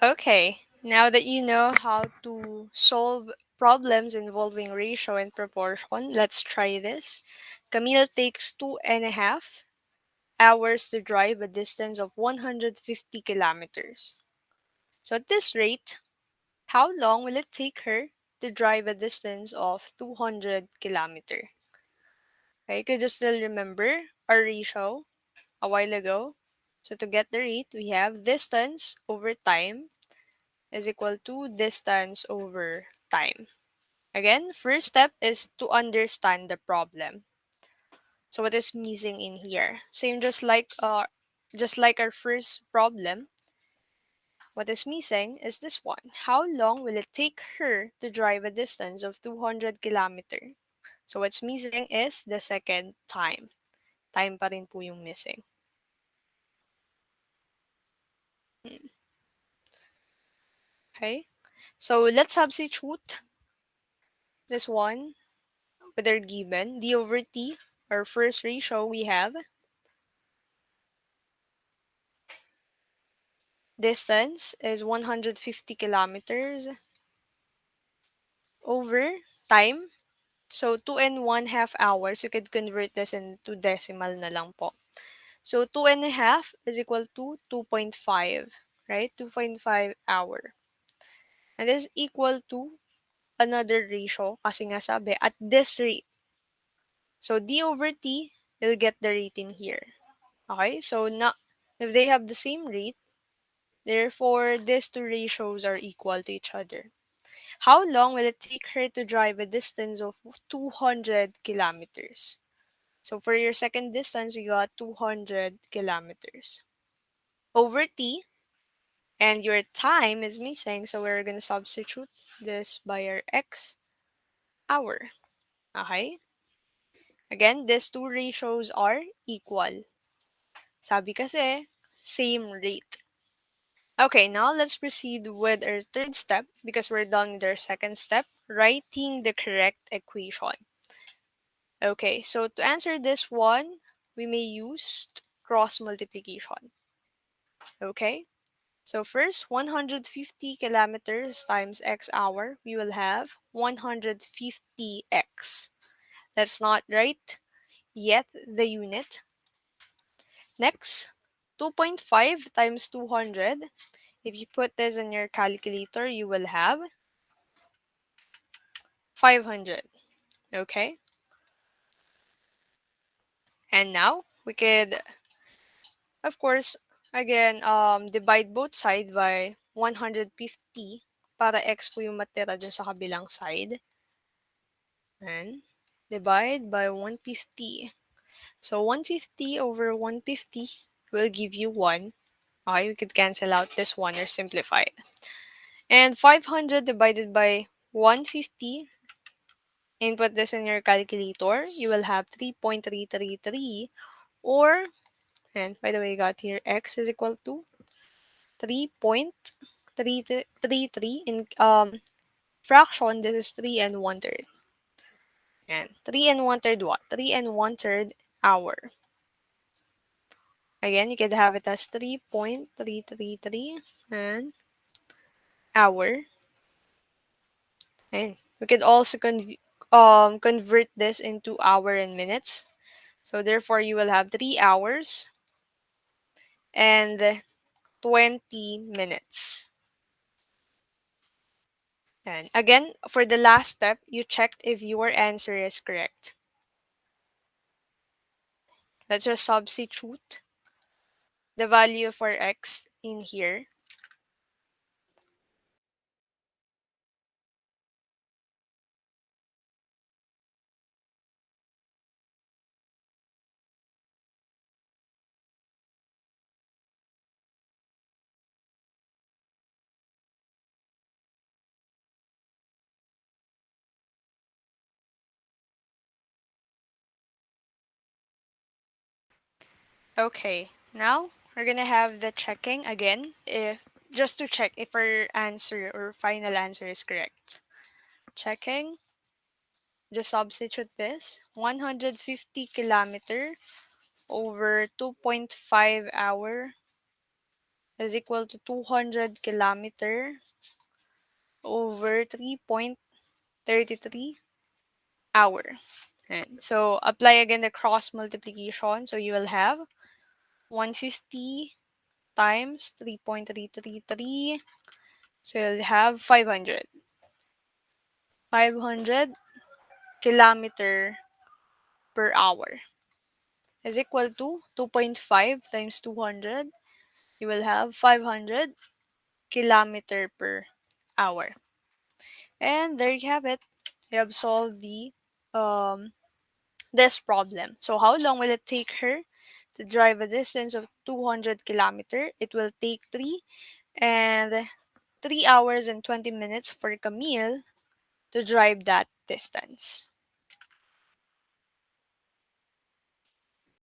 Okay, now that you know how to solve problems involving ratio and proportion, let's try this. Camille takes 2.5 hours to drive a distance of 150 kilometers. So at this rate, how long will it take her to drive a distance of 200 kilometer? Okay, could you still remember our ratio a while ago? So to get the rate, we have distance over time is equal to distance over time. Again, first step is to understand the problem. So what is missing in here? Same just like our first problem, what is missing is this one. How long will it take her to drive a distance of 200 kilometer? So what's missing is the second time. Time pa rin po yung missing. Hmm, okay? So let's substitute this one with our given. D over T, our first ratio we have. Distance is 150 kilometers over time. So 2.5 hours. You could convert this into decimal na lang po. So 2.5 is equal to 2.5, right? 2.5 hour. And this is equal to another ratio kasi nga sabi at this rate. So D over T, you'll get the rate in here. Okay? So now, if they have the same rate, therefore these two ratios are equal to each other. How long will it take her to drive a distance of 200 kilometers? So for your second distance, you got 200 kilometers. Over T, and your time is missing, so we're going to substitute this by our x hour. Okay? Again, these two ratios are equal. Sabi kasi, same rate. Okay, now let's proceed with our third step because we're done with our second step, writing the correct equation. Okay, so to answer this one, we may use cross multiplication. Okay, so first 150 kilometers times x hour, we will have 150x. That's not right yet the unit. Next, 2.5 times 200. If you put this in your calculator, you will have 500. Okay, and now we could, of course, again, divide both side by 150 para x po yung matira dun sa kabilang side. And divide by 150. So 150 over 150 will give you 1. Okay, we could cancel out this 1 or simplify it. And 500 divided by 150, input this in your calculator, you will have 3.333 or, and by the way, you got here x is equal to 3.333 in fraction, this is 3 and 1 third. And 3 and 1 third what? 3 and 1 third hour. Again, you could have it as 3.333 and hour. And we could also convert this into hour and minutes. So therefore, you will have 3 hours and 20 minutes. And again, for the last step, you checked if your answer is correct. Let's just substitute the value for x in here. Okay, now we're gonna have the checking again if just to check if our answer or final answer is correct. Checking, just substitute this 150 kilometer over 2.5 hour is equal to 200 kilometer over 3.33 hour. And so apply again the cross multiplication. So you will have 150 times 3.333. So you'll have 500. 500 kilometer per hour is equal to 2.5 times 200. You will have 500 kilometer per hour. And there you have it. You have solved the um, this problem. So how long will it take her to drive a distance of 200 kilometer? It will take 3 hours and 20 minutes for Camille to drive that distance.